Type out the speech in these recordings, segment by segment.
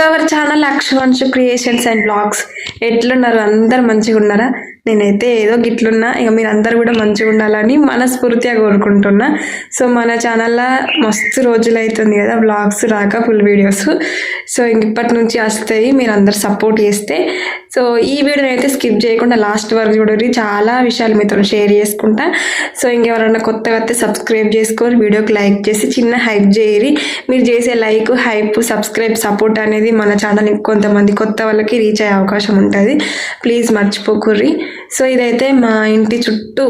To our channel Akshavamshu creations and blogs. ఎట్లున్నారు? అందరు మంచిగా ఉన్నారా? నేనైతే ఏదో గిట్లున్నా. ఇక మీరు అందరు కూడా మంచిగా ఉండాలని మనస్ఫూర్తిగా కోరుకుంటున్నా. సో మన ఛానల్లో మస్తు రోజులు అవుతుంది కదా బ్లాగ్స్ రాక, ఫుల్ వీడియోస్. సో ఇప్పటి నుంచి వస్తాయి, మీరు అందరు సపోర్ట్ చేస్తే. సో ఈ వీడియోని అయితే స్కిప్ చేయకుండా లాస్ట్ వరకు చూడండి, చాలా విషయాలు మీతో షేర్ చేసుకుంటా. సో ఇంకెవరన్నా కొత్తగా వస్తే సబ్స్క్రైబ్ చేసుకోరు, వీడియోకి లైక్ చేసి చిన్న హైప్ చేయరి. మీరు చేసే లైక్, హైప్, సబ్స్క్రైబ్, సపోర్ట్ అనేది మన ఛానల్ కొంతమంది కొత్త వాళ్ళకి రీచ్ అయ్యే అవకాశం ఉంటుంది. ప్లీజ్ మర్చిపోకుర్రి. సో ఇదైతే మా ఇంటి చుట్టూ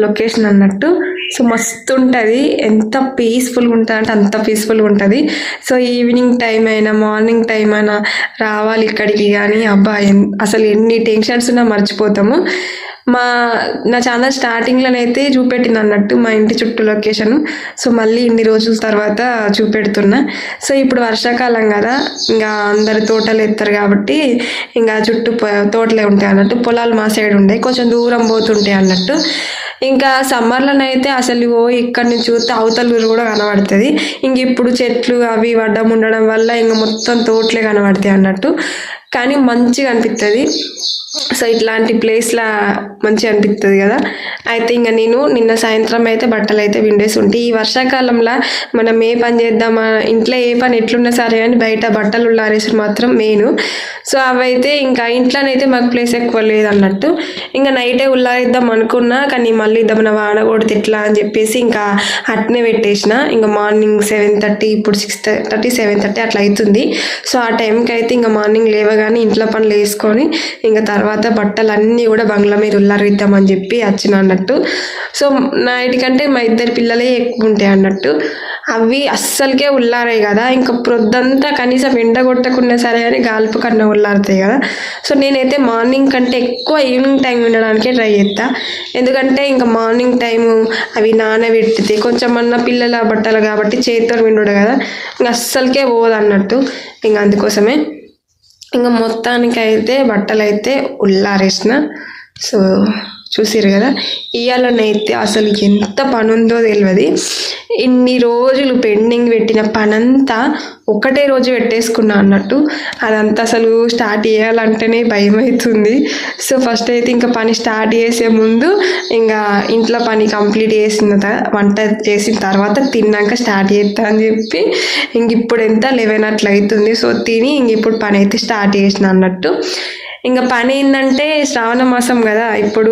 లొకేషన్ అన్నట్టు. సో మస్తు ఉంటుంది, ఎంత పీస్ఫుల్గా ఉంటుంది అంటే అంత పీస్ఫుల్గా ఉంటుంది. సో ఈవినింగ్ టైం అయినా మార్నింగ్ టైం అయినా రావాలి ఇక్కడికి. కానీ అబ్బా అసలు ఎన్ని టెన్షన్స్ ఉన్నా మర్చిపోతాము. నా ఛానల్ స్టార్టింగ్లోనైతే చూపెట్టింది అన్నట్టు మా ఇంటి చుట్టూ లొకేషన్. సో మళ్ళీ ఇన్ని రోజుల తర్వాత చూపెడుతున్నా. సో ఇప్పుడు వర్షాకాలం కదా, ఇంకా అందరు తోటలు ఎత్తారు కాబట్టి ఇంకా చుట్టూ తోటలే ఉంటాయి అన్నట్టు. పొలాలు మా సైడ్ ఉండే, కొంచెం దూరం పోతుంటాయి అన్నట్టు. ఇంకా సమ్మర్లోనైతే అసలు ఇక్కడ నుంచి చూస్తే అవతల ఊరు కూడా కనబడుతుంది. ఇంక ఇప్పుడు చెట్లు అవి వడ్డం ఉండడం వల్ల ఇంకా మొత్తం తోటలే కనబడతాయి అన్నట్టు. కానీ మంచిగా అనిపిస్తుంది. సో ఇట్లాంటి ప్లేస్లా మంచిగా అనిపిస్తుంది కదా. అయితే ఇంకా నేను నిన్న సాయంత్రం అయితే బట్టలు అయితే విండేసి ఉంటే, ఈ వర్షాకాలంలో మనం ఏ పని చేద్దామా, ఇంట్లో ఏ పని ఎట్లున్నా సరే కానీ బయట బట్టలు ఉల్లారేసి మాత్రం మెయిన్. సో అవైతే ఇంకా ఇంట్లోనైతే మాకు ప్లేస్ ఎక్కువ లేదన్నట్టు. ఇంకా నైటే ఉల్లారిద్దాం అనుకున్నా, కానీ మళ్ళీ దమన వాన కొడితే ఎట్లా అని చెప్పేసి ఇంకా అట్నే పెట్టేసిన. ఇంకా మార్నింగ్ 7:30, ఇప్పుడు 6:30, 7:30 అట్లా అవుతుంది. సో ఆ టైంకి అయితే ఇంకా మార్నింగ్ లేవగానే ఇంట్లో పనులు వేసుకొని ఇంకా తర్వాత బట్టలు అన్నీ కూడా బంగ్లా మీద ఉల్లారిద్దామని చెప్పి వచ్చిన అన్నట్టు. సో నైట్ కంటే మా ఇద్దరు పిల్లలే ఎక్కువ ఉంటాయి అన్నట్టు. అవి అస్సలకే ఉల్లారాయి కదా. ఇంకా ప్రొద్దంతా కనీసం ఎండ కొట్టకున్నా సరే కానీ గాల్పు కన్నా ఉల్లారుతాయి కదా. సో నేనైతే మార్నింగ్ కంటే ఎక్కువ ఈవినింగ్ టైం వినడానికే ట్రై చేస్తా. ఎందుకంటే ఇంకా మార్నింగ్ టైము అవి నానబెట్టితే కొంచెం అన్న పిల్లల బట్టలు కాబట్టి చేతితో విండుడు కదా, ఇంకా అస్సలకే పోదు అన్నట్టు. ఇంకా అందుకోసమే ఇంకా మొత్తానికైతే బట్టలు అయితే ఉల్లారేసిన. సో చూసిరు కదా, ఇవాళనైతే అసలు ఎంత పని ఉందో తెలియదు. ఇన్ని రోజులు పెండింగ్ పెట్టిన పనంతా ఒకటే రోజు పెట్టేసుకున్నా అన్నట్టు. అదంతా అసలు స్టార్ట్ చేయాలంటేనే భయం అవుతుంది. సో ఫస్ట్ అయితే ఇంకా పని స్టార్ట్ చేసే ముందు ఇంకా ఇంట్లో పని కంప్లీట్ వంట చేసిన తర్వాత తిన్నాక స్టార్ట్ చేస్తా అని చెప్పి ఇంక ఇప్పుడు ఎంత 11 అట్లా అవుతుంది. సో తిని ఇంక ఇప్పుడు పని అయితే స్టార్ట్ చేసిన అన్నట్టు. ఇంకా పని ఏంటంటే శ్రావణ మాసం కదా ఇప్పుడు.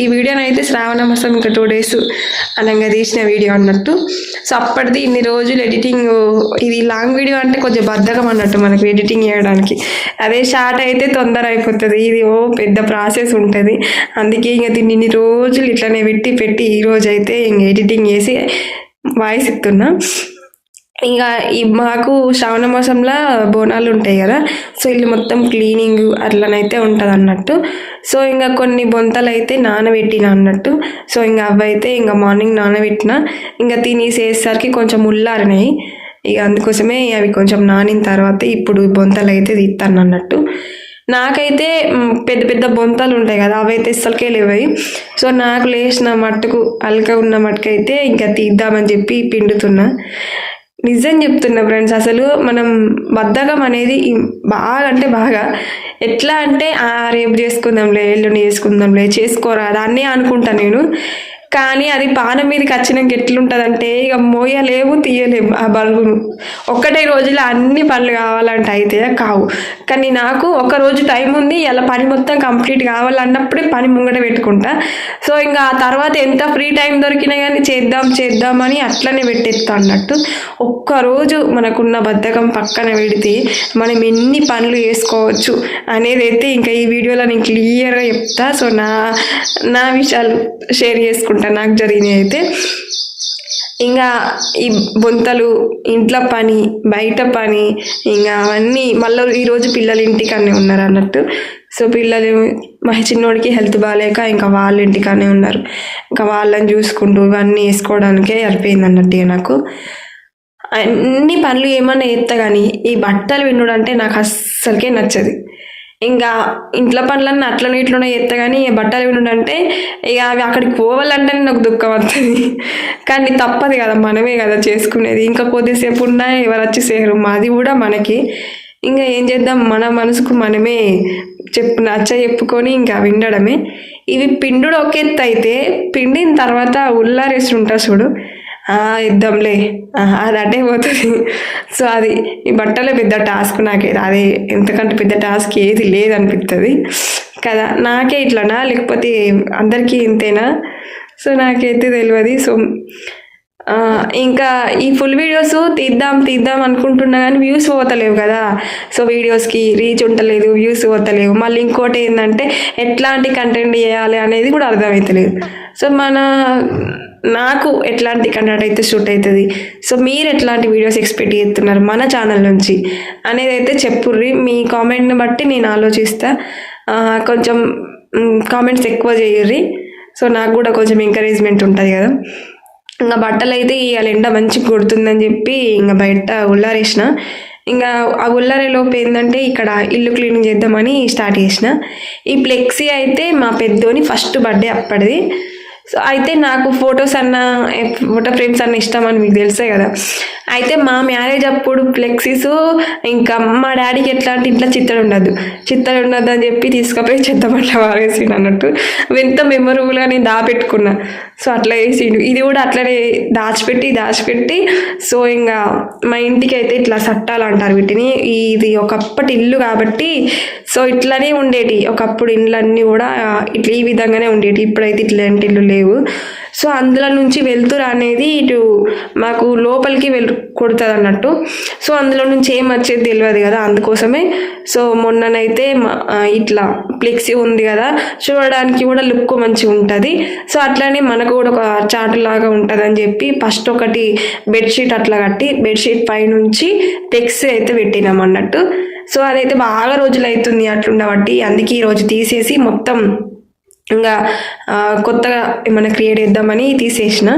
ఈ వీడియోని అయితే శ్రావణ మాసం ఇంకా 2 days అనగా తీసిన వీడియో అన్నట్టు. సో అప్పటిది ఇన్ని రోజులు ఎడిటింగ్, ఇది లాంగ్ వీడియో అంటే కొంచెం బద్ధకం అన్నట్టు మనకు ఎడిటింగ్ చేయడానికి. అదే షార్ట్ అయితే తొందర అయిపోతుంది, ఇది పెద్ద ప్రాసెస్ ఉంటుంది. అందుకే ఇంకా దీన్ని ఇన్ని రోజులు ఇట్లనే పెట్టి ఈరోజు అయితే ఇంక ఎడిటింగ్ చేసి వాయిస్ ఇస్తున్నా. ఇంకా మాకు శ్రావణ మాసంలో బోనాలు ఉంటాయి కదా. సో ఇల్లు మొత్తం క్లీనింగ్ అట్లనైతే ఉంటుంది అన్నట్టు. సో ఇంకా కొన్ని బొంతలు అయితే నానబెట్టిన అన్నట్టు. సో ఇంకా అవైతే ఇంకా మార్నింగ్ నానబెట్టిన, ఇంకా తినేసేసరికి కొంచెం ఉల్లారినాయి. ఇక అందుకోసమే అవి కొంచెం నానిన తర్వాత ఇప్పుడు బొంతలు అయితే తీస్తాను అన్నట్టు. నాకైతే పెద్ద పెద్ద బొంతలు ఉంటాయి కదా, అవైతే అస్సలకే లేవయి. సో నాకు లేచిన మట్టుకు అల్క ఉన్న మట్టుకైతే ఇంకా తీద్దామని చెప్పి పిండుతున్నా. నిజం చెప్తున్నా ఫ్రెండ్స్, అసలు మనం బద్ధకం అనేది బాగా అంటే బాగా ఎట్లా అంటే రేపు చేసుకుందాంలే, ఎల్లుండి చేసుకుందాంలే, చేసుకోరా దాన్నే అనుకుంటా నేను. కానీ అది పానం మీదకి వచ్చినాక ఎట్లుంటుందంటే ఇక మోయలేము, తీయలేము ఆ బల్బును. ఒక్కటే రోజులో అన్ని పనులు కావాలంటే అయితే కావు. కానీ నాకు ఒక రోజు టైం ఉంది, ఇలా పని మొత్తం కంప్లీట్ కావాలన్నప్పుడే పని ముంగట పెట్టుకుంటా. సో ఇంకా ఆ తర్వాత ఎంత ఫ్రీ టైం దొరికినా కానీ చేద్దామని అట్లనే పెట్టేస్తా అన్నట్టు. ఒక్కరోజు మనకున్న బద్ధకం పక్కన పెడితే మనం ఎన్ని పనులు చేసుకోవచ్చు అనేది అయితే ఇంకా ఈ వీడియోలో నేను క్లియర్గా చెప్తా. సో నా విషయాలు షేర్ చేసుకుంటా నాకు జరిగినాయి అయితే. ఇంకా ఈ బొంతలు, ఇంట్లో పని, బయట పని, ఇంకా అవన్నీ మళ్ళీ ఈరోజు పిల్లలు ఇంటికనే ఉన్నారు అన్నట్టు. సో పిల్లలు మా చిన్నోడికి హెల్త్ బాగాలేక ఇంకా వాళ్ళ ఇంటికనే ఉన్నారు. ఇంకా వాళ్ళని చూసుకుంటూ ఇవన్నీ వేసుకోవడానికే సరిపోయింది అన్నట్టు. నాకు అన్ని పనులు ఏమన్నా చేస్తా కానీ ఈ బట్టలు వినడం అంటే నాకు అస్సలకే నచ్చదు. ఇంకా ఇంట్లో పనులన్నీ అట్లనే ఇట్లనే చేస్తా కానీ బట్టలు వినుడంటే ఇక అవి అక్కడికి పోవాలంటేనే నాకు దుఃఖం వస్తుంది. కానీ తప్పదు కదా, మనమే కదా చేసుకునేది. ఇంకా కొద్దిసేపు ఉన్నా ఎవరు వచ్చి సేరు, మాది కూడా మనకి. ఇంకా ఏం చేద్దాం, మన మనసుకు మనమే నచ్చ చెప్పుకొని ఇంకా వినడమే. ఇవి పిండుడు ఒక ఎత్తు అయితే, పిండిన తర్వాత ఉల్లారేసి ఉంటా చూడు, ఇద్దాంలే అది అటే పోతుంది. సో అది ఈ బట్టలే పెద్ద టాస్క్ నాకైతే, అది ఎంతకంటే పెద్ద టాస్క్ ఏది లేదనిపిస్తుంది కదా. నాకే ఇట్లనా లేకపోతే అందరికీ ఇంతేనా? సో నాకైతే తెలియదు. సో ఇంకా ఈ ఫుల్ వీడియోస్ తీద్దాం అనుకుంటున్నా కానీ వ్యూస్ పోతలేవు కదా. సో వీడియోస్కి రీచ్ ఉండలేదు, వ్యూస్ పోతలేవు. మళ్ళీ ఇంకోటి ఏంటంటే ఎట్లాంటి కంటెంట్ చేయాలి అనేది కూడా అర్థమవుతలేదు. సో నాకు ఎట్లాంటి కంటెంట్ అయితే షూట్ అవుతుంది, సో మీరు ఎట్లాంటి వీడియోస్ ఎక్స్పెక్ట్ చేస్తున్నారు మన ఛానల్ నుంచి అనేది అయితే చెప్పుర్రి. మీ కామెంట్ని బట్టి నేను ఆలోచిస్తా. కొంచెం కామెంట్స్ ఎక్కువ చేయర్రి, సో నాకు కూడా కొంచెం ఎంకరేజ్మెంట్ ఉంటుంది కదా. ఇంకా బట్టలు అయితే ఇవాళ ఎండ మంచిగా కొడుతుందని చెప్పి ఇంకా బయట ఉల్లారేసిన. ఇంకా ఆ ఉల్లారేలోపు ఏంటంటే ఇక్కడ ఇల్లు క్లీనింగ్ చేద్దామని స్టార్ట్ చేసిన. ఈ ఫ్లెక్సీ అయితే మా పెద్దోని ఫస్ట్ బర్త్డే అప్పటిది. సో అయితే నాకు ఫోటో ఫ్రేమ్స్ అన్న ఇష్టం అని మీకు తెలుసే కదా. అయితే మా మ్యారేజ్ అప్పుడు ఫ్లెక్సీస్ ఇంకా మా డాడీకి ఎట్లా అంటే ఇంట్లో చిత్తడి ఉండదు అని చెప్పి తీసుకుపోయి చెత్తపట్ల వారేసిండు అన్నట్టు. ఎంత మెమొరబుల్గా నేను దాపెట్టుకున్నా. సో అట్లా వేసిండు. ఇది కూడా అట్లనే దాచిపెట్టి సో ఇంకా మా ఇంటికి అయితే ఇట్లా సట్టాలు అంటారు వీటిని. ఇది ఒకప్పటి ఇల్లు కాబట్టి సో ఇట్లానే ఉండేటి. ఒకప్పుడు ఇండ్లన్నీ కూడా ఇట్లా ఈ విధంగానే ఉండేటి. ఇప్పుడైతే ఇట్లాంటి ఇల్లు లేవు. సో అందులో నుంచి వెళ్తురు అనేది ఇటు మాకు లోపలికి కొడుతుంది అన్నట్టు. సో అందులో నుంచి ఏం వచ్చేది తెలియదు కదా, అందుకోసమే. సో మొన్ననైతే ఇట్లా ఫ్లెక్సీ ఉంది కదా, చూడడానికి కూడా లుక్ మంచిగా ఉంటుంది. సో అట్లానే మనకు కూడా ఒక చాటు లాగా ఉంటుంది అని చెప్పి ఫస్ట్ ఒకటి బెడ్షీట్ అట్లా కట్టి బెడ్షీట్ పైనుంచి ఫ్లెక్సీ అయితే పెట్టినాం అన్నట్టు. సో అదైతే బాగా రోజులు అవుతుంది అట్లుండబట్టి, అందుకే ఈరోజు తీసేసి మొత్తం ఇంకా కొత్తగా ఏమైనా క్రియేట్ చేద్దామని తీసేసిన.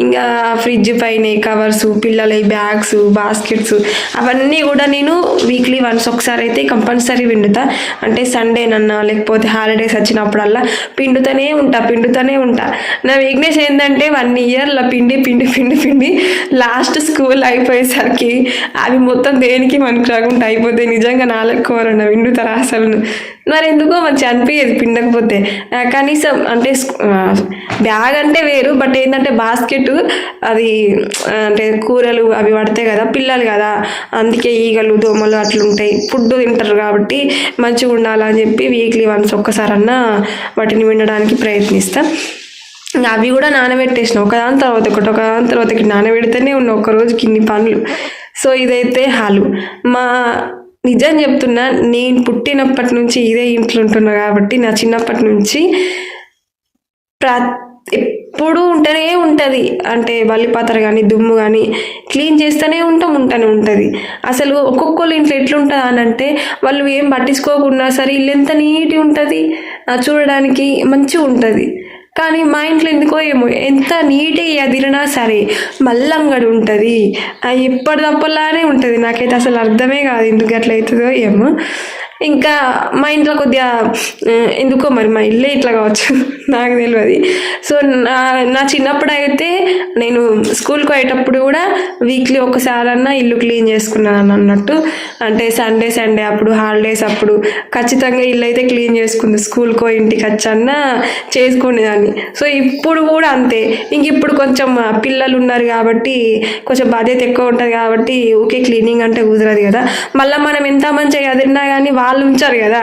ఇంకా ఫ్రిడ్జ్ పైన కవర్స్, పిల్లల బ్యాగ్స్, బాస్కెట్స్ అవన్నీ కూడా నేను వీక్లీ వన్స్ ఒకసారి అయితే కంపల్సరీ పిండుతా. అంటే సండేనన్నా లేకపోతే హాలిడేస్ వచ్చినప్పుడల్లా పిండుతూనే ఉంటా. నా వీక్నెస్ ఏంటంటే 1 ఇయర్లో పిండి లాస్ట్ స్కూల్ అయిపోయేసరికి అవి మొత్తం దేనికి మనకు రాకుండా అయిపోతే నిజంగా నాలుగు పిండుతారా అసలు. మరి ఎందుకో మంచిగా అనిపించేది పిండకపోతే. కనీసం అంటే బ్యాగ్ అంటే వేరు, బట్ ఏంటంటే బాస్కెట్ అది అంటే కూరలు అవి పడతాయి కదా, పిల్లలు కదా, అందుకే ఈగలు దోమలు అట్లుంటాయి. ఫుడ్ తింటారు కాబట్టి మంచిగా ఉండాలని చెప్పి వీక్లీ వన్స్ ఒక్కసారన్నా వాటిని వినడానికి ప్రయత్నిస్తాను. అవి కూడా నానబెట్టేసిన ఒకదాని తర్వాత ఒకటి నానబెడితేనే ఉన్న ఒక్కరోజుకి ఇన్ని పనులు. సో ఇదైతే హాలు. నిజం చెప్తున్నా, నేను పుట్టినప్పటి నుంచి ఇదే ఇంట్లో ఉంటున్నా కాబట్టి నా చిన్నప్పటి నుంచి ఎప్పుడు ఉంటూనే ఉంటుంది. అంటే బల్లిపాత్ర కానీ దుమ్ము కానీ క్లీన్ చేస్తూనే ఉంటుంది. అసలు ఒక్కొక్కరు ఇంట్లో ఎట్లుంటుంది అని అంటే వాళ్ళు ఏం పట్టించుకోకుండా సరే ఇల్లు ఎంత నీట్గా ఉంటుంది, చూడడానికి మంచిగా ఉంటుంది. కానీ మా ఇంట్లో ఎందుకో ఏమో ఎంత నీట్గా ఎదిరినా సరే మల్లంగడి ఉంటుంది, ఎప్పటిదప్పలానే ఉంటుంది. నాకైతే అసలు అర్థమే కాదు ఎందుకు అట్లా అవుతుందో ఏమో. ఇంకా మా ఇంట్లో కొద్దిగా ఎందుకో మరి మా ఇల్లే ఇట్లా కావచ్చు, నాకు తెలియదు. సో నా చిన్నప్పుడు అయితే నేను స్కూల్కి పోయేటప్పుడు కూడా వీక్లీ ఒకసారన్నా ఇల్లు క్లీన్ చేసుకున్నాను అన్నట్టు. అంటే సండే అప్పుడు హాలిడేస్ అప్పుడు ఖచ్చితంగా ఇల్లు అయితే క్లీన్ చేసుకుంది. స్కూల్కో ఇంటికి వచ్చన్నా చేసుకునేదాన్ని. సో ఇప్పుడు కూడా అంతే. ఇంక ఇప్పుడు కొంచెం పిల్లలు ఉన్నారు కాబట్టి కొంచెం బాధ్యత ఎక్కువ ఉంటుంది కాబట్టి ఊకే క్లీనింగ్ అంటే కుదరదు కదా. మళ్ళీ మనం ఎంత మంచిగా ఎదిరినా కానీ వాళ్ళు ఉంచారు కదా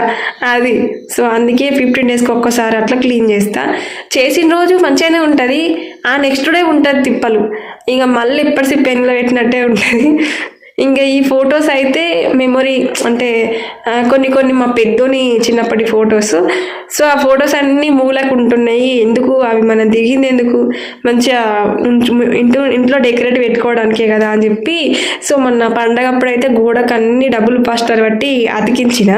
అది. సో అందుకే 15 డేస్కి ఒక్కసారి అట్లా క్లీన్ చేసిన రోజు మంచిగానే ఉంటుంది, ఆ నెక్స్ట్ డే ఉంటుంది తిప్పలు. ఇంకా మళ్ళీ ఇప్పటి పెన్లో పెట్టినట్టే ఉంటుంది. ఇంకా ఈ ఫొటోస్ అయితే మెమొరీ అంటే కొన్ని మా పెద్దోని చిన్నప్పటి ఫొటోస్. సో ఆ ఫొటోస్ అన్నీ మూలకు ఉంటున్నాయి. ఎందుకు అవి మనం దిగింది ఎందుకు, మంచిగా ఇంట్లో డెకరేట్ పెట్టుకోవడానికే కదా అని చెప్పి. సో మొన్న పండగ అప్పుడైతే గోడకు అన్ని డబుల్ ప్లాస్టర్ బట్టి అతికించిన.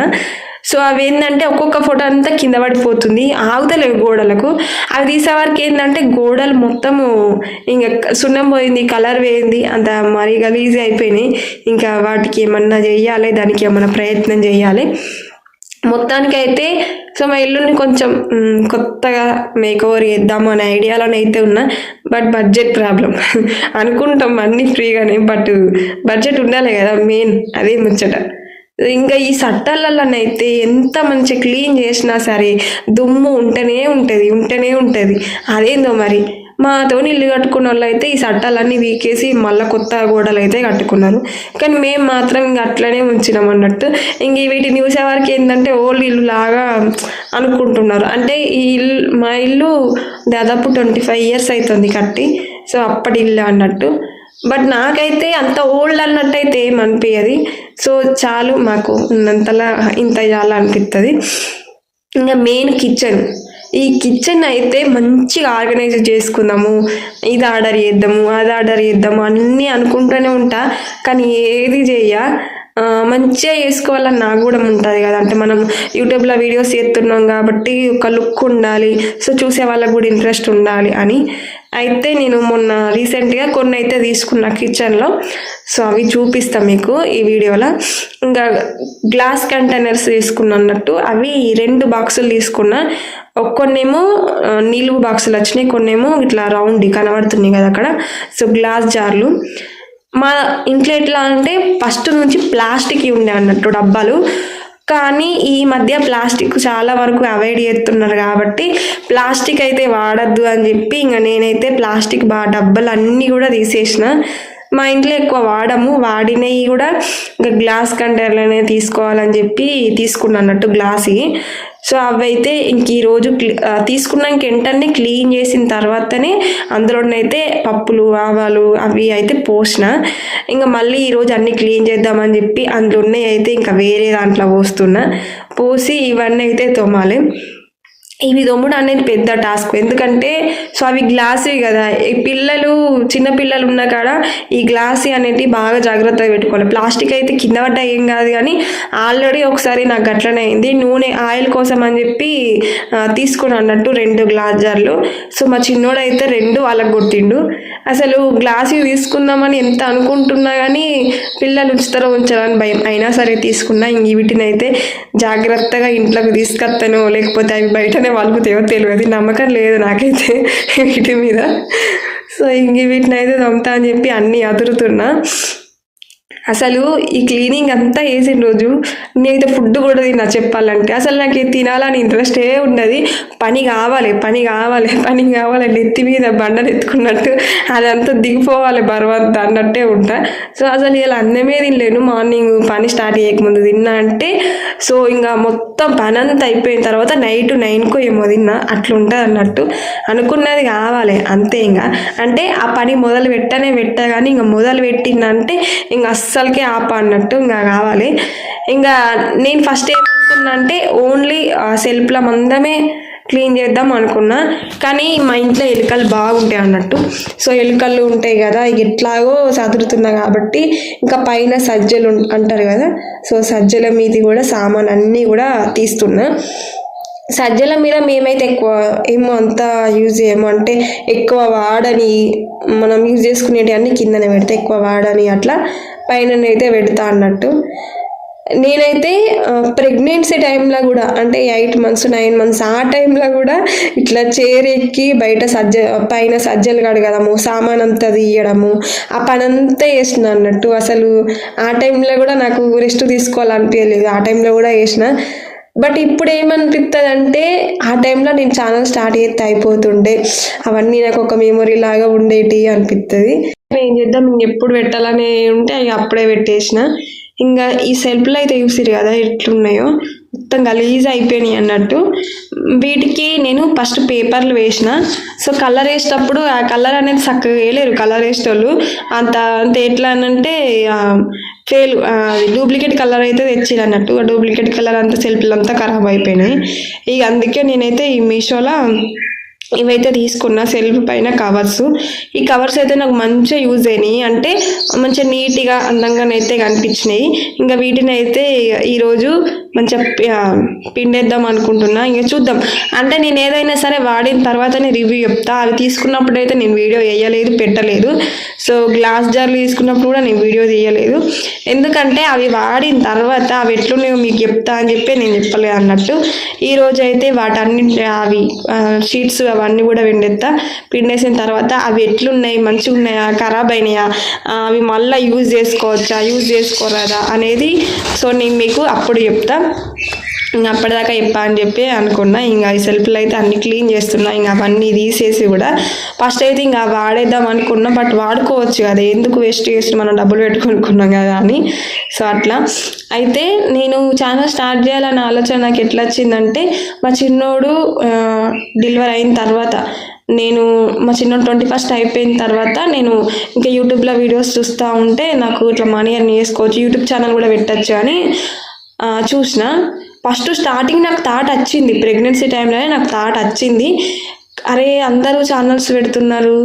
సో అవి ఏంటంటే ఒక్కొక్క ఫోటో అంతా కింద పడిపోతుంది, ఆగుతలేవు గోడలకు. అవి తీసేవారికి ఏంటంటే గోడలు మొత్తము ఇంకా సున్నం పోయింది, కలర్ వేయింది, అంత మరీ గలీజీ అయిపోయినాయి. ఇంకా వాటికి ఏమన్నా చెయ్యాలి, దానికి ఏమన్నా ప్రయత్నం చేయాలి. మొత్తానికైతే సో మా ఇల్లుని కొంచెం కొత్తగా మేకోవర్ చేద్దాము అనే ఐడియాలోనే అయితే ఉన్నా. But budget problem. అనుకుంటాం అన్నీ ఫ్రీగానే, బట్ బడ్జెట్ ఉండాలి కదా, మెయిన్ అదే ముచ్చట. ఇంకా ఈ సట్టలలోనైతే ఎంత మంచిగా క్లీన్ చేసినా సరే దుమ్ము ఉంటూనే ఉంటుంది. అదేందో మరి మాతో ఇల్లు కట్టుకున్న వాళ్ళు అయితే ఈ సట్టాలన్నీ వీకేసి మళ్ళీ కొత్త గోడలు అయితే కట్టుకున్నారు. కానీ మేము మాత్రం ఇంక అట్లనే ఉంచినాం అన్నట్టు. ఇంక వీటిని చూసేవారికి ఏంటంటే ఓల్డ్ ఇల్లు లాగా అనుకుంటున్నారు. అంటే ఈ ఇల్లు మా ఇల్లు దాదాపు 25 years అవుతుంది కట్టి. సో అప్పటి ఇల్లు అన్నట్టు. బట్ నాకైతే అంత ఓల్డ్ అన్నట్టు అయితే ఏం అనిపించదు. సో చాలు, మాకు ఉన్నంతలా ఇంత చాలా అనిపిస్తుంది. ఇంకా మెయిన్ ఈ కిచెన్ అయితే మంచిగా ఆర్గనైజ్ చేసుకుందాము, ఇది ఆర్డర్ చేద్దాము, అది ఆర్డర్ చేద్దాము అన్నీ అనుకుంటూనే ఉంటా. కానీ ఏది మంచిగా చేసుకోవాలని నాకు కూడా ఉంటుంది కదా. అంటే మనం యూట్యూబ్లో వీడియోస్ చేస్తున్నాం కాబట్టి ఒక లుక్ ఉండాలి, సో చూసే వాళ్ళకు కూడా ఇంట్రెస్ట్ ఉండాలి అని. అయితే నేను మొన్న రీసెంట్గా కొన్ని అయితే తీసుకున్నా కిచెన్లో. సో అవి చూపిస్తాను మీకు ఈ వీడియోలో. ఇంకా గ్లాస్ కంటైనర్స్ తీసుకున్నా అన్నట్టు. అవి 2 బాక్సులు తీసుకున్నా. కొన్నేమో నిలువు బాక్సులు వచ్చినాయి, కొన్నేమో ఇట్లా రౌండ్ కనబడుతున్నాయి కదా అక్కడ. సో గ్లాస్ జార్లు. మా ఇంట్లో ఎట్లా అంటే ఫస్ట్ నుంచి ప్లాస్టిక్ ఉండే అన్నట్టు డబ్బాలు. కానీ ఈ మధ్య ప్లాస్టిక్ చాలా వరకు అవాయిడ్ చేస్తున్నారు కాబట్టి ప్లాస్టిక్ అయితే వాడద్దు అని చెప్పి ఇంకా నేనైతే ప్లాస్టిక్ డబ్బాలు అన్నీ కూడా తీసేసిన. మా ఇంట్లో ఎక్కువ వాడినవి కూడా ఇంకా గ్లాస్ కంటైనర్లనే తీసుకోవాలని చెప్పి తీసుకున్నాను అన్నట్టు గ్లాస్వి. సో అవైతే ఇంక ఈరోజు తీసుకున్నాక వెంటనే క్లీన్ చేసిన తర్వాతనే అందులోనైతే పప్పులు ఆవాలు అవి అయితే పోసిన. ఇంకా మళ్ళీ ఈరోజు అన్నీ క్లీన్ చేద్దామని చెప్పి అందులోనే అయితే ఇంకా వేరే దాంట్లో పోసి ఇవన్నీ అయితే తోమాలి. ఇవి తోమడం అనేది పెద్ద టాస్క్. ఎందుకంటే సో అవి గ్లాసీ కదా, ఈ చిన్న పిల్లలు ఉన్న కాడ ఈ గ్లాసీ అనేది బాగా జాగ్రత్తగా పెట్టుకోవాలి. ప్లాస్టిక్ అయితే కింద పడ్డ ఏం కాదు, కానీ ఆల్రెడీ ఒకసారి నాకు అట్లనే అయింది. నూనె ఆయిల్ కోసం అని చెప్పి తీసుకుని అన్నట్టు 2 గ్లాస్ జార్లు. సో మా చిన్నోడు అయితే 2 వాళ్ళకి కొట్టిండు. అసలు గ్లాసీ తీసుకుందామని ఎంత అనుకుంటున్నా కానీ పిల్లలు ఉంచరని భయం. అయినా సరే తీసుకున్నా. ఇంక వీటిని అయితే జాగ్రత్తగా ఇంట్లోకి తీసుకొస్తాను, లేకపోతే అవి బయటనే వాళ్ళకుతాయో తెలియదు. నమ్మకం లేదు నాకైతే వీటి మీద. సో ఇంక వీటిని అయితే దొంగతా అని చెప్పి అన్నీ అదురుతున్నా. అసలు ఈ క్లీనింగ్ అంతా వేసిన రోజు నేనైతే ఫుడ్ కూడా తిన్నా చెప్పాలంటే. అసలు నాకు తినాలని ఇంట్రెస్టే ఉండదు. పని కావాలి నెత్తి మీద బండలు ఎత్తుకున్నట్టు అదంతా దిగిపోవాలి బరువంతా అన్నట్టే ఉంటా. సో అసలు ఇలా అన్నమే తినలేను. మార్నింగ్ పని స్టార్ట్ చేయకముందు తిన్నా అంటే సో ఇంకా మొత్తం పని అంతా అయిపోయిన తర్వాత నైట్ 9కో ఏమో తిన్నా. అట్లా ఉంటుంది అన్నట్టు. అనుకున్నది కావాలి అంతే. ఇంకా అంటే ఆ పని మొదలు పెట్టా కానీ ఇంకా మొదలు పెట్టిందంటే ఇంకా అస్సలకే అన్నట్టు ఇంకా కావాలి. ఇంకా నేను ఫస్ట్ ఏమనుకున్నా అంటే ఓన్లీ సెల్ఫ్ల మందమే క్లీన్ చేద్దాం అనుకున్నా. కానీ మా ఇంట్లో ఎలుకలు బాగుంటాయి అన్నట్టు. సో ఎలుకలు ఉంటాయి కదా, ఎట్లాగో చదురుతున్నా కాబట్టి ఇంకా పైన సజ్జలు అంటారు కదా, సో సజ్జల మీది కూడా సామాన్ అన్నీ కూడా తీస్తున్నా. సజ్జల మీద మేమైతే ఎక్కువ ఏమో అంతా యూజ్ చేయము. అంటే ఎక్కువ వాడని మనం యూజ్ చేసుకునేవి అన్నీ కిందనే పెడతా, ఎక్కువ వాడని అట్లా పైన అయితే పెడతా అన్నట్టు. నేనైతే ప్రెగ్నెన్సీ టైంలో కూడా అంటే 8 months 9 months ఆ టైంలో కూడా ఇట్లా చైర్ ఎక్కి బయట పైన సజ్జలు కడగడము, సామాన్ అంతా తీయడము, ఆ పని అంతా చేసిన అన్నట్టు. అసలు ఆ టైంలో కూడా నాకు రెస్ట్ తీసుకోవాలనిపించలేదు. ఆ టైంలో కూడా చేసిన. బట్ ఇప్పుడు ఏమనిపిస్తుంది అంటే ఆ టైంలో నేను ఛానల్ స్టార్ట్ చేస్తే అయిపోతుండే, అవన్నీ నాకు ఒక మెమొరీ లాగా ఉండేటి అనిపిస్తుంది. ఏం చేద్దాం, ఇంకెప్పుడు పెట్టాలని ఉంటే అవి అప్పుడే పెట్టేసిన. ఇంకా ఈ సెల్ఫ్లో అయితే చూసిరు కదా ఎట్లున్నాయో, మొత్తం గలీజ్ అయిపోయినాయి అన్నట్టు. వీటికి నేను ఫస్ట్ పేపర్లు వేసిన. సో కలర్ వేసేటప్పుడు ఆ కలర్ అనేది చక్కగా వేయలేరు కలర్ వేసేటోళ్ళు. అంత ఎట్లా అనంటే డూప్లికేట్ కలర్ అయితే తెచ్చిరు అన్నట్టు. ఆ డూప్లికేట్ కలర్ అంతా సెల్ఫ్లు అంతా ఖరాబ్ అయిపోయినాయి. ఇక అందుకే నేనైతే ఈ మీషోలో ఇవైతే తీసుకున్నా సెల్ఫ్ పైన కవర్స్. ఈ కవర్స్ అయితే నాకు మంచిగా యూజ్ అయినాయి. అంటే మంచిగా నీట్గా అందంగానైతే కనిపించినాయి. ఇంకా వీటిని అయితే ఈరోజు మంచిగా పిండేద్దాం అనుకుంటున్నా. ఇంకా చూద్దాం. అంటే నేను ఏదైనా సరే వాడిన తర్వాతనే రివ్యూ చెప్తా. అవి తీసుకున్నప్పుడు అయితే నేను వీడియో వేయలేదు, పెట్టలేదు. సో గ్లాస్ జార్లు తీసుకున్నప్పుడు కూడా నేను వీడియో తీయలేదు. ఎందుకంటే అవి వాడిన తర్వాత అవి ఎట్లున్నాయో మీకు చెప్తా అని చెప్పి నేను చెప్పలేదు అన్నట్టు. ఈరోజు అయితే వాటన్ని అవి షీట్స్ అవన్నీ కూడా పిండేసిన తర్వాత అవి ఎట్లున్నాయి, మంచిగా ఉన్నాయా, ఖరాబ్ అయినాయా, అవి మళ్ళీ యూజ్ చేసుకోరాదా అనేది సో నేను మీకు అప్పుడు చెప్తా. ఇంకా అప్పటిదాకా చెప్పా అని చెప్పి అనుకున్నా. ఇంకా ఈ సెల్ఫ్లు అయితే అన్ని క్లీన్ చేస్తున్నా. ఇంకా అవన్నీ తీసేసి కూడా ఫస్ట్ అయితే ఇంకా వాడేద్దాం అనుకున్నా, బట్ వాడుకోవచ్చు కదా, ఎందుకు వేస్ట్ చేసి మనం డబ్బులు పెట్టుకునుకున్నాం కదా అని. సో అట్లా అయితే నేను ఛానల్ స్టార్ట్ చేయాలన్న ఆలోచన నాకు ఎట్లా వచ్చిందంటే, మా చిన్నోడు డెలివరీ అయిన తర్వాత మా చిన్న 21st అయిపోయిన తర్వాత నేను ఇంకా యూట్యూబ్లో వీడియోస్ చూస్తూ ఉంటే నాకు ఇట్లా మనీ అర్న్ చేసుకోవచ్చు, యూట్యూబ్ ఛానల్ కూడా పెట్టచ్చు అని చూసిన. ఫస్ట్ స్టార్టింగ్ నాకు థాట్ వచ్చింది, ప్రెగ్నెన్సీ టైంలోనే నాకు థాట్ వచ్చింది, అరే అందరూ ఛానల్స్ పెడుతున్నారు,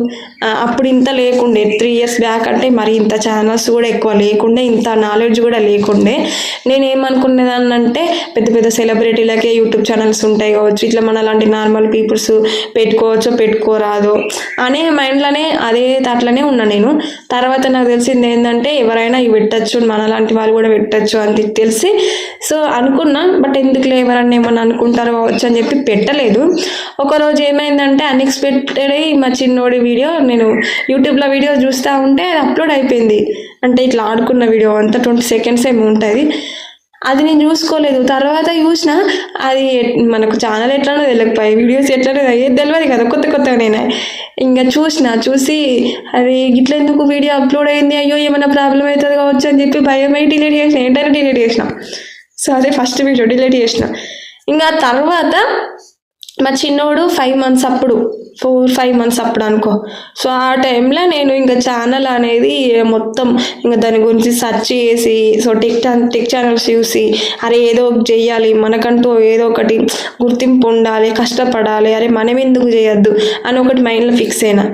అప్పుడు ఇంత లేకుండే 3 years బ్యాక్ అంటే మరి ఇంత ఛానల్స్ కూడా ఎక్కువ లేకుండే, ఇంత నాలెడ్జ్ కూడా లేకుండే. నేనేమనుకునేదాన్ని అంటే పెద్ద పెద్ద సెలబ్రిటీలకే యూట్యూబ్ ఛానల్స్ ఉంటాయి కావచ్చు, ఇట్లా మన లాంటి నార్మల్ పీపుల్స్ పెట్టుకోవచ్చు పెట్టుకోరాదు అనే మైండ్లోనే అదే థాట్లోనే ఉన్నా నేను. తర్వాత నాకు తెలిసింది ఏంటంటే ఎవరైనా ఇవి పెట్టచ్చు, మన లాంటి వాళ్ళు కూడా పెట్టచ్చు అని తెలిసి సో అనుకున్నా. బట్ ఎందుకులే ఎవరన్నా ఏమన్నా అనుకుంటారు కావచ్చు అని చెప్పి పెట్టలేదు. ఒకరోజు ఏమైందంటే అన్ఎక్స్పెక్టెడ్ మా చిన్నోడి వీడియో నేను యూట్యూబ్లో వీడియో చూస్తూ ఉంటే అది అప్లోడ్ అయిపోయింది. అంటే ఇట్లా ఆడుకున్న వీడియో అంతా 20 seconds ఏమి ఉంటుంది, అది నేను చూసుకోలేదు. తర్వాత చూసిన అది మనకు ఛానల్ ఎట్లానో తెలియకపోయి, వీడియోస్ ఎట్లానో ఏది తెలియదు కదా, కొత్తగా నేనే ఇంకా చూసి అది ఇట్లా ఎందుకు వీడియో అప్లోడ్ అయింది, అయ్యో ఏమైనా ప్రాబ్లం అవుతుంది కావచ్చు అని చెప్పి భయమై డిలీట్ చేసిన, ఏంటనే డిలీట్ చేసిన. సో అదే ఫస్ట్ వీడియో డిలీట్ చేసిన. ఇంకా తర్వాత మా చిన్నోడు 5 months అప్పుడు 4-5 months అప్పుడు అనుకో. సో ఆ టైంలో నేను ఇంకా ఛానల్ అనేది మొత్తం ఇంకా దాని గురించి సెర్చ్ చేసి సో టెక్ ఛానల్స్ చూసి అరే ఏదో ఒకటి చెయ్యాలి, మనకంటూ ఏదో ఒకటి గుర్తింపు ఉండాలి, కష్టపడాలి, అరే మనం ఎందుకు చేయొద్దు అని ఒకటి మైండ్లో ఫిక్స్ అయినా.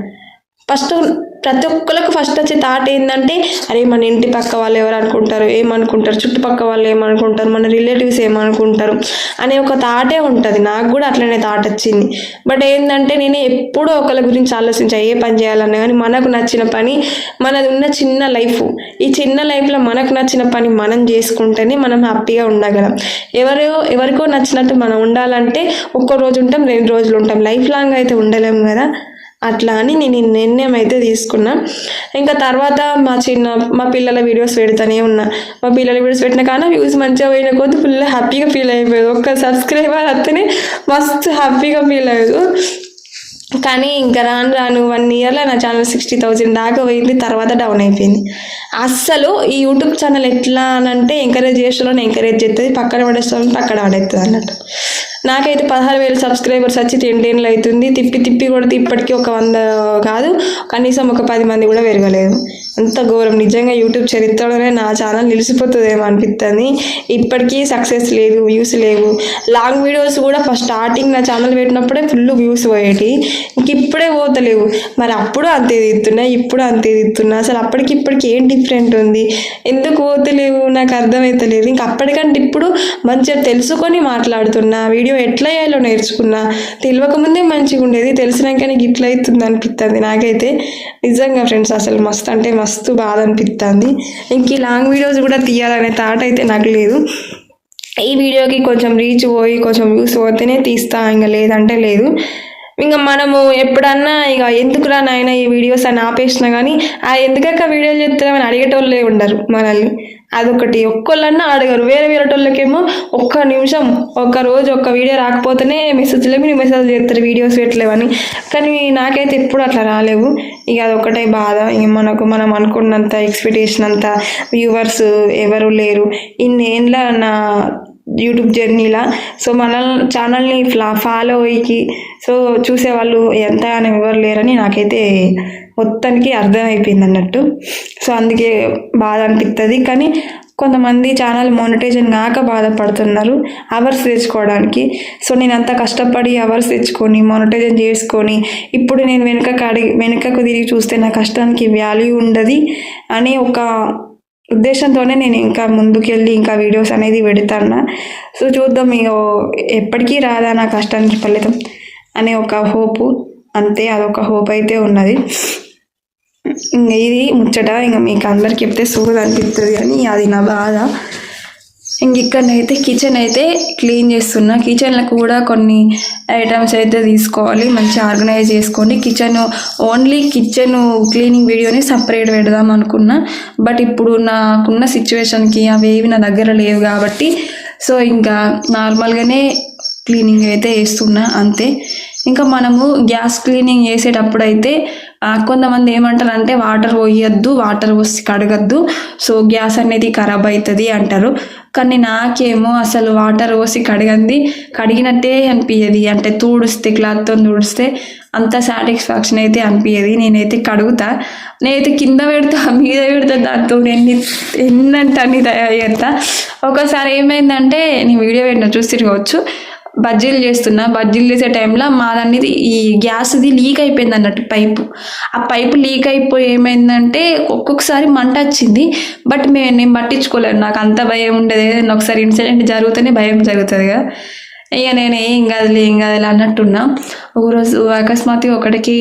ప్రతి ఒక్కరికి ఫస్ట్ వచ్చే థాట్ ఏంటంటే అరే మన ఇంటి పక్క వాళ్ళు ఎవరు అనుకుంటారు, ఏమనుకుంటారు, చుట్టుపక్క వాళ్ళు ఏమనుకుంటారు, మన రిలేటివ్స్ ఏమనుకుంటారు అనే ఒక థాటే ఉంటుంది. నాకు కూడా అట్లనే థాట్ వచ్చింది. బట్ ఏంటంటే నేను ఎప్పుడూ ఒకరి గురించి ఆలోచించా, ఏ పని చేయాలన్నా కానీ మనకు నచ్చిన పని, మనది ఉన్న చిన్న లైఫ్, ఈ చిన్న లైఫ్లో మనకు నచ్చిన పని మనం చేసుకుంటేనే మనం హ్యాపీగా ఉండగలం. ఎవరికో నచ్చినట్టు మనం ఉండాలంటే ఒక్క రోజు ఉంటాం, 2 రోజులు ఉంటాం, లైఫ్ లాంగ్ అయితే ఉండలేము కదా. అట్లా అని నేను నిర్ణయం అయితే తీసుకున్నా. ఇంకా తర్వాత మా పిల్లల వీడియోస్ పెడతానే ఉన్నా. మా పిల్లల వీడియోస్ పెట్టిన కానీ వ్యూస్ మంచిగా పోయిన కొద్ది ఫుల్ హ్యాపీగా ఫీల్ అయిపోయేది. ఒక్క సబ్స్క్రైబర్ వస్తేనే మస్తు హ్యాపీగా ఫీల్ అయ్యేది. కానీ ఇంకా రాను 1 yearలో నా ఛానల్ 60,000 దాకా పోయింది. తర్వాత డౌన్ అయిపోయింది. అస్సలు ఈ యూట్యూబ్ ఛానల్ ఎట్లా అని అంటే ఎంకరేజ్ చేసేవాళ్ళని ఎంకరేజ్ చేస్తుంది, పక్కన పడేస్తామని పక్కన పడేస్తుంది అన్నట్టు. నాకైతే 16,000 సబ్స్క్రైబర్స్ వచ్చి 10 ఏళ్ళు అవుతుంది. తిప్పి కొడితే ఇప్పటికీ ఒక 100 కాదు, కనీసం ఒక 10 మంది కూడా పెరగలేదు. అంత ఘోరం. నిజంగా యూట్యూబ్ చరిత్రలోనే నా ఛానల్ నిలిచిపోతుందేమో అనిపిస్తుంది. ఇప్పటికీ సక్సెస్ లేదు, వ్యూస్ లేవు. లాంగ్ వీడియోస్ కూడా ఫస్ట్ స్టార్టింగ్ నా ఛానల్ పెట్టినప్పుడే ఫుల్ వ్యూస్ పోయేటి, ఇంక ఇప్పుడే పోతలేవు. మరి అప్పుడు అంతే తీస్తున్నా, ఇప్పుడు అంతే తీస్తున్నా. అసలు అప్పటికి ఇప్పటికి ఏం డిఫరెంట్ ఉంది, ఎందుకు పోతలేవు నాకు అర్థమవుతలేదు. ఇంక అప్పటికంటే ఇప్పుడు మంచిగా తెలుసుకొని మాట్లాడుతున్నా, వీడియో ఎట్లా చేయాలో నేర్చుకున్నా. తెలియకముందే మంచిగా ఉండేది, తెలిసినాకనే ఇట్లా అవుతుంది అనిపిస్తుంది నాకైతే. నిజంగా ఫ్రెండ్స్ అసలు మస్తు అంటే మస్తు బాధ అనిపిస్తుంది. ఇంక ఈ లాంగ్ వీడియోస్ కూడా తీయాలనే థాట్ అయితే నాకు లేదు. ఈ వీడియోకి కొంచెం రీచ్ పోయి కొంచెం వ్యూస్ పోతేనే తీస్తా, ఇంకా లేదంటే లేదు. ఇంకా మనము ఎప్పుడన్నా ఇక ఎందుకురా నాయన ఈ వీడియోస్ అని ఆపేసినా కానీ ఎందుకక్క వీడియోలు చేస్తున్నామని అడిగేటోళ్ళే ఉండరు మనల్ని. అదొకటి. ఒక్కళ్ళన్నా అడగరు. వేరే వాళ్ళకేమో ఒక్క నిమిషం ఒక్క రోజు ఒక్క వీడియో రాకపోతేనే మెసేజ్లో మీరు మెసేజ్ చేస్తారు వీడియోస్ పెట్టలేవని. కానీ నాకైతే ఎప్పుడు అట్లా రాలేవు. ఇక అదొకటే బాధ. ఇక మనం అనుకున్నంత ఎక్స్పెక్టేషన్ అంత వ్యూవర్స్ ఎవరు లేరు ఇన్నేళ్ళ నా యూట్యూబ్ జర్నీలా. సో మన ఛానల్ని ఫాలో అయ్యి సో చూసేవాళ్ళు ఎంతగానో ఎవరు లేరని నాకైతే మొత్తానికి అర్థమైపోయింది అన్నట్టు. సో అందుకే బాధ అనిపిస్తుంది. కానీ కొంతమంది ఛానల్ మోనిటైజేషన్ కాక బాధపడుతున్నారు అవర్స్ తెచ్చుకోవడానికి. సో నేను అంత కష్టపడి అవర్స్ తెచ్చుకొని మోనిటైజేషన్ చేసుకొని ఇప్పుడు నేను వెనుకకు తిరిగి చూస్తే నా కష్టానికి వాల్యూ ఉండదు అనే ఒక ఉద్దేశంతోనే నేను ఇంకా ముందుకెళ్ళి ఇంకా వీడియోస్ అనేది పెడతాను. సో చూద్దాం, ఇక ఎప్పటికీ రాదా నా కష్టానికి ఫలితం అనే ఒక హోపు, అంతే. అదొక హోప్ అయితే ఉన్నది. ఇంక ఇది ముచ్చట. ఇంకా మీకు అందరికి చెప్తే సూది అనిపిస్తుంది కానీ అది నా బాధ. ఇంక ఇక్కడనైతే కిచెన్ అయితే క్లీన్ చేస్తున్నా. కిచెన్లో కూడా కొన్ని ఐటమ్స్ అయితే తీసుకోవాలి, మంచిగా ఆర్గనైజ్ చేసుకోండి. ఓన్లీ కిచెన్ క్లీనింగ్ వీడియోని సపరేట్ పెడదాం అనుకున్నా, బట్ ఇప్పుడు నాకున్న సిచ్యువేషన్కి అవేవి నా దగ్గర లేవు కాబట్టి సో ఇంకా నార్మల్గానే క్లీనింగ్ అయితే వేస్తున్నా అంతే. ఇంకా మనము గ్యాస్ క్లీనింగ్ చేసేటప్పుడు అయితే కొంతమంది ఏమంటారంటే వాటర్ పోయొద్దు, వాటర్ పోసి కడగద్దు, సో గ్యాస్ అనేది ఖరాబ్ అవుతుంది అంటారు. కానీ నాకేమో అసలు వాటర్ పోసి కడిగినట్టే అనిపించదు. అంటే క్లాత్తో తుడిస్తే అంత సాటిస్ఫాక్షన్ అయితే అనిపించదు. నేనైతే కడుగుతా, నేనైతే కింద పెడతా, మీద పెడతా, దాంతో ఎన్నంటే అన్ని తయారు చేస్తా. ఒకసారి ఏమైందంటే నేను వీడియో పెట్టిన చూసి తిరగవచ్చు, బజ్జీలు చేసే టైంలో మాదనేది ఈ గ్యాస్ది లీక్ అయిపోయింది అన్నట్టు ఆ పైపు లీక్ అయిపోయి ఏమైందంటే ఒక్కొక్కసారి మంట వచ్చింది, బట్ నేను పట్టించుకోలేదు. నాకు అంత భయం ఉండేది, ఒకసారి ఇన్సిడెంట్ జరిగితేనే భయం జరుగుతుంది కదా. ఇక నేను ఏం కాదులే అన్నట్టున్నా. ఒకరోజు అకస్మాత్తుగా ఒకటికి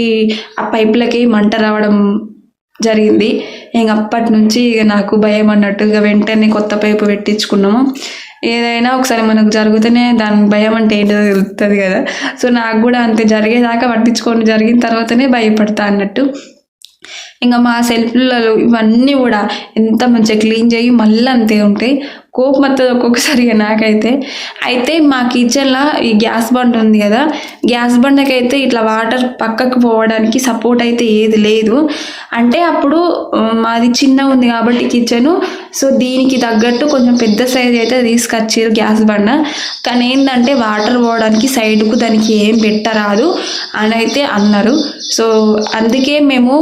ఆ పైపులకి మంట రావడం జరిగింది. ఇంక అప్పటి నుంచి ఇక నాకు భయం అన్నట్టు, ఇక వెంటనే కొత్త పైపు పెట్టించుకున్నాము. ఏదైనా ఒకసారి మనకు జరిగితేనే దాని భయం అంటే ఏంటో తెలుస్తుంది కదా. సో నాకు కూడా అంతే, జరిగేదాకా పట్టించుకొని జరిగిన తర్వాతనే భయపడతా అన్నట్టు. ఇంకా మా సెల్ఫ్లలో ఇవన్నీ కూడా ఎంత మంచిగా క్లీన్ చేయి మళ్ళీ అంతే ఉంటాయి. కోపం వస్తుంది ఒక్కొక్కసారిగా నాకైతే. అయితే మా కిచెన్లో ఈ గ్యాస్ బండ ఉంది కదా, గ్యాస్ బండకైతే ఇట్లా వాటర్ పక్కకు పోవడానికి సపోర్ట్ అయితే ఏది లేదు. అంటే అప్పుడు మాది చిన్న ఉంది కాబట్టి కిచెను, సో దీనికి తగ్గట్టు కొంచెం పెద్ద సైజ్ అయితే తీసుకొచ్చారు గ్యాస్ బండ. కానీ ఏంటంటే వాటర్ పోవడానికి సైడ్కు దానికి ఏం పెట్టరాదు అని అయితే అన్నారు. సో అందుకే మేము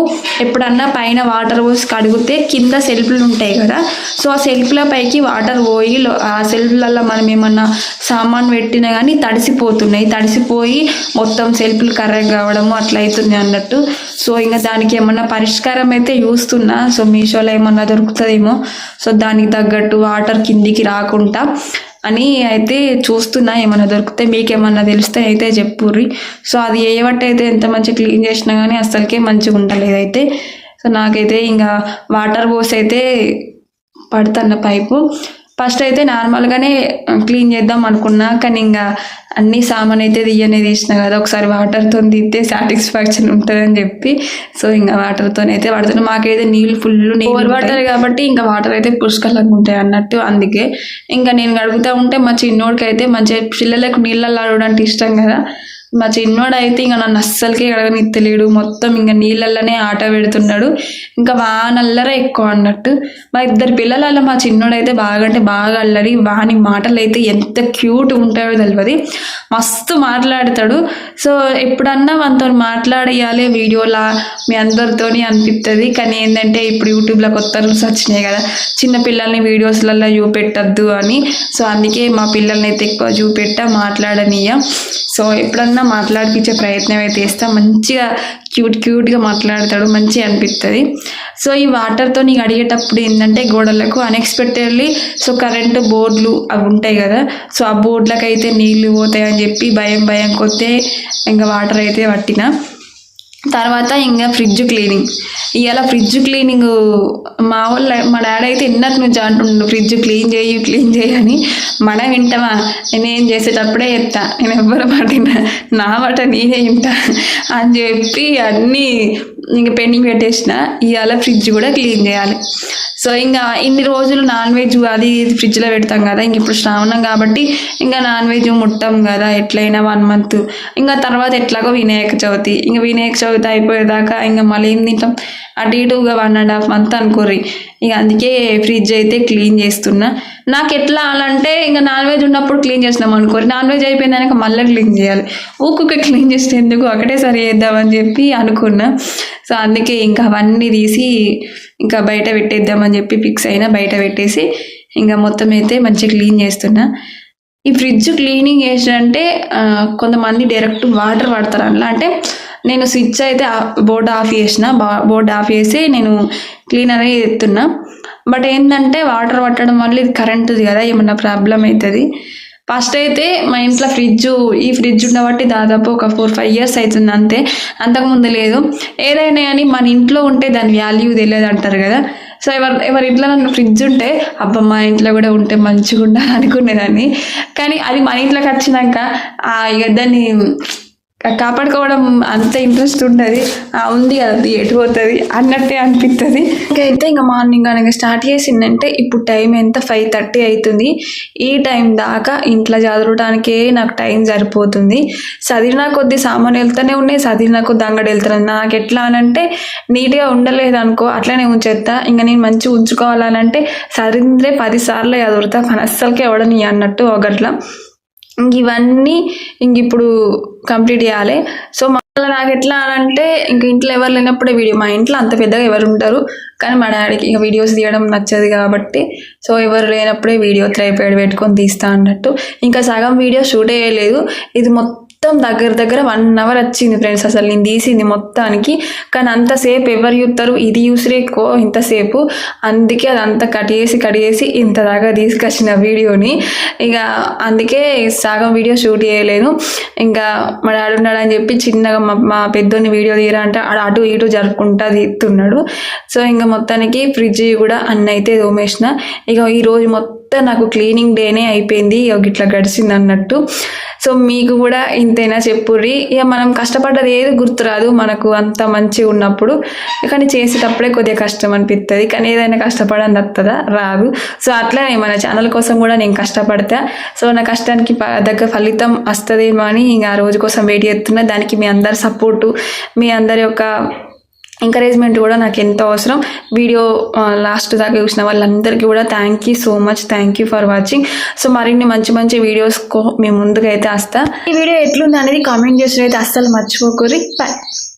ఎప్పుడన్నా పైన వాటర్ పోసి కడిగితే కింద సెల్ఫ్లు ఉంటాయి కదా, సో ఆ సెల్ఫ్ల పైకి వాటర్ పోయి ఆ సెల్ఫ్లలో మనం ఏమన్నా సామాన్ పెట్టినా కానీ తడిసిపోయి మొత్తం సెల్ఫ్లు కర్రెగా కావడము అట్లా అవుతుంది అన్నట్టు. సో ఇంకా దానికి ఏమన్నా పరిష్కారం అయితే చూస్తున్నా. సో మీషోలో ఏమన్నా దొరుకుతుందేమో, సో దానికి తగ్గట్టు వాటర్ కిందికి రాకుండా అని అయితే చూస్తున్నా. ఏమన్నా దొరికితే మీకేమన్నా తెలిస్తే అయితే చెప్పుర్రి. సో అది అయితే ఎంత మంచిగా క్లీన్ చేసినా కానీ అసలుకే మంచిగా ఉండలేదు అయితే. సో నాకైతే ఇంకా వాటర్ పోసి అయితే పడుతున్న పైపు ఫస్ట్ అయితే నార్మల్గానే క్లీన్ చేద్దాం అనుకున్నా, కానీ ఇంకా అన్ని సామాన్ అయితే తీసిన కదా, ఒకసారి వాటర్తో తీస్తే సాటిస్ఫాక్షన్ ఉంటుందని చెప్పి సో ఇంకా వాటర్తో అయితే పడుతున్నాం. మాకైతే నీళ్ళు ఫుల్ నీళ్ళు పడతాయి కాబట్టి ఇంకా వాటర్ అయితే పుష్కలంగా ఉంటాయి అన్నట్టు. అందుకే ఇంకా నేను కడుగుతూ ఉంటే మా చిన్నోడికి అయితే మంచిగా పిల్లలకు నీళ్ళల్లో ఆడడానికి ఇష్టం కదా. మా చిన్నోడు అయితే ఇంకా నన్ను అస్సలకే కడగనిత్తలేడు, మొత్తం ఇంకా నీళ్ళల్లోనే ఆట పెడుతున్నాడు. ఇంకా వానల్లరే ఎక్కువ అన్నట్టు. మా ఇద్దరు పిల్లలలో మా చిన్నోడు అయితే బాగా అల్లరి. వాని మాటలు అయితే ఎంత క్యూట్ ఉంటాయో తెలియదు, మస్తు మాట్లాడతాడు. సో ఎప్పుడన్నా మనతో మాట్లాడేయాలి వీడియోలా మీ అందరితోని అనిపిస్తుంది. కానీ ఏంటంటే ఇప్పుడు యూట్యూబ్లో కొత్త రూల్స్ వచ్చినాయి కదా, చిన్న పిల్లల్ని వీడియోస్లలో చూపెట్టద్దు అని. సో అందుకే మా పిల్లల్ని అయితే ఎక్కువ మాట్లాడనీయ. సో ఎప్పుడన్నా మాట్లాడిపించే ప్రయత్నం అయితే చేస్తా. మంచిగా క్యూట్గా మాట్లాడతాడు, మంచిగా అనిపిస్తుంది. సో ఈ వాటర్తో నీకు అడిగేటప్పుడు ఏంటంటే గోడలకు అన్ఎక్స్పెక్టెడ్లీ సో కరెంటు బోర్డులు అవి ఉంటాయి కదా, సో ఆ బోర్డులకు అయితే నీళ్లు పోతాయని చెప్పి భయం కొత్తే ఇంకా వాటర్ అయితే పట్టిన. తర్వాత ఇంకా ఫ్రిడ్జ్ క్లీనింగ్. ఇవాళ ఫ్రిడ్జ్ క్లీనింగ్ మా డాడీ అయితే ఎన్నటి నుంచి అంటుండు ఫ్రిడ్జ్ క్లీన్ చేయి అని. మనం వింటామా? నేనేం చేసేటప్పుడే చెప్తా, నేను ఎవ్వరు నా మాట నేనే వింటా అని చెప్పి అన్నీ ఇంకా పెండింగ్ పెట్టేసిన. ఇవాళ ఫ్రిడ్జ్ కూడా క్లీన్ చేయాలి. సో ఇంకా ఇన్ని రోజులు నాన్ వెజ్ అది ఫ్రిడ్జ్లో పెడతాం కదా, ఇంక ఇప్పుడు శ్రావణం కాబట్టి ఇంకా నాన్ వెజ్ ముట్టాం కదా ఎట్లయినా 1 month. ఇంకా తర్వాత ఎట్లాగో వినాయక చవితి అయిపోయేదాకా ఇంకా మళ్ళీ ఏం తింటాం, అటు ఇటుగా 1.5 month అనుకోర్రి. ఇక అందుకే ఫ్రిడ్జ్ అయితే క్లీన్ చేస్తున్నా. నాకు ఎట్లా అంటే ఇంకా నాన్ వెజ్ ఉన్నప్పుడు క్లీన్ చేసినాం అనుకోరు, నాన్ వెజ్ అయిపోయిందాక మళ్ళీ క్లీన్ చేయాలి. ఊకుకే క్లీన్ చేస్తే ఎందుకు, ఒకటేసారి చేద్దామని చెప్పి అనుకున్నా. సో అందుకే ఇంకా అవన్నీ తీసి ఇంకా బయట పెట్టేద్దామని చెప్పి ఫిక్స్ అయినా, బయట పెట్టేసి ఇంకా మొత్తం అయితే మంచిగా క్లీన్ చేస్తున్నా. ఈ ఫ్రిడ్జ్ క్లీనింగ్ చేసినంటే కొంతమంది డైరెక్ట్ వాటర్ పడతారు అట్లా. అంటే నేను స్విచ్ అయితే బోర్డు ఆఫ్ చేసి నేను క్లీనర్ ఎత్తున్నా. బట్ ఏంటంటే వాటర్ పట్టడం వల్ల ఇది కరెంటుది కదా, ఏమన్నా ప్రాబ్లం అవుతుంది. ఫస్ట్ అయితే మా ఇంట్లో ఈ ఫ్రిడ్జ్ ఉండబట్టి దాదాపు ఒక 4-5 years అవుతుంది అంతే, అంతకుముందు లేదు. ఏదైనా కానీ మన ఇంట్లో ఉంటే దాని వాల్యూ తెలియదు అంటారు కదా. సో ఎవరి ఇంట్లో నన్ను ఫ్రిడ్జ్ ఉంటే అబ్బా మా ఇంట్లో కూడా ఉంటే మంచిగా ఉండాలి అనుకునేదాన్ని. కానీ అది మన ఇంట్లోకి వచ్చినాక ఇక దాన్ని కాపాడుకోవడం అంత ఇంట్రెస్ట్ ఉంటుంది. ఉంది కదా ఎటు పోతుంది అన్నట్టే అనిపిస్తుంది. ఇంకైతే ఇంకా మార్నింగ్ అనగా స్టార్ట్ చేసిందంటే ఇప్పుడు టైం ఎంత 5:30 అవుతుంది. ఈ టైం దాకా ఇంట్లో చదవడానికే నాకు టైం సరిపోతుంది. చదివినా కొద్ది సామాన్ వెళ్తూనే ఉన్నాయి, చదివినా కొద్ది అంగడి వెళ్తున్నాను. నాకు ఎట్లా అనంటే నీట్గా ఉండలేదు అనుకో అట్లనే ఉంచేస్తా. ఇంకా నేను మంచిగా ఉంచుకోవాలనంటే చదివిందే 10 సార్లు చదువుతా, పని అస్సలకే అవడని అన్నట్టు ఒకట్లా. ఇవన్నీ ఇప్పుడు కంప్లీట్ చేయాలి. సో మళ్ళీ నాకు ఎట్లా అంటే ఇంక ఇంట్లో ఎవరు లేనప్పుడే వీడియో, మా ఇంట్లో అంత పెద్దగా ఎవరు ఉంటారు కానీ మా డాడీకి ఇక వీడియోస్ తీయడం నచ్చదు కాబట్టి సో ఎవరు లేనప్పుడే వీడియో ట్రైపాడ్ పెట్టుకొని తీస్తా అన్నట్టు. ఇంకా సగం వీడియో షూట్ చేయలేదు. ఇది మొత్తం దగ్గర 1 అవర్ వచ్చింది ఫ్రెండ్స్ అసలు నేను తీసింది మొత్తానికి. కానీ అంతసేపు ఎవరు చూస్తారు, ఇది చూసిరే ఎక్కువ ఇంతసేపు. అందుకే అదంతా కట్ చేసి ఇంత దాకా తీసుకొచ్చిన వీడియోని. ఇక అందుకే సగం వీడియో షూట్ చేయలేను. ఇంకా మా డాడీ ఉన్నాడని చెప్పి చిన్నగా మా పెద్దోని వీడియో తీయరా అంటే అటు ఇటు జరుపుకుంటా తీస్తున్నాడు. సో ఇంకా మొత్తానికి ఫ్రిడ్జ్ కూడా అయితే తోమేసిన. ఇక ఈరోజు మొత్తం నాకు క్లీనింగ్ డేనే అయిపోయింది, ఇట్లా గడిచింది అన్నట్టు. సో మీకు కూడా ఇంతైనా చెప్పుర్రి. ఇక మనం కష్టపడ్డది ఏది గుర్తురాదు మనకు అంత మంచిగా ఉన్నప్పుడు, కానీ చేసేటప్పుడే కొద్దిగా కష్టం అనిపిస్తుంది. కానీ ఏదైనా కష్టపడని వస్తుందా, రాదు. సో అట్లనే మన ఛానల్ కోసం కూడా నేను కష్టపడతా. సో నా కష్టానికి దగ్గర ఫలితం వస్తుందేమో అని ఇంకా ఆ రోజు కోసం వెయిట్ చేస్తున్నా. దానికి మీ అందరి సపోర్టు, మీ అందరి యొక్క ఎంకరేజ్మెంట్ కూడా నాకు ఎంతో అవసరం. వీడియో లాస్ట్ దాకా చూసిన వాళ్ళందరికీ కూడా thank you so much, thank you for watching. So మరిన్ని మంచి వీడియోస్ మేము ముందుకైతే వస్తా. ఈ వీడియో ఎట్లుంది అనేది కామెంట్ చేసి అయితే అస్సలు మర్చిపోకూరి. బాయ్.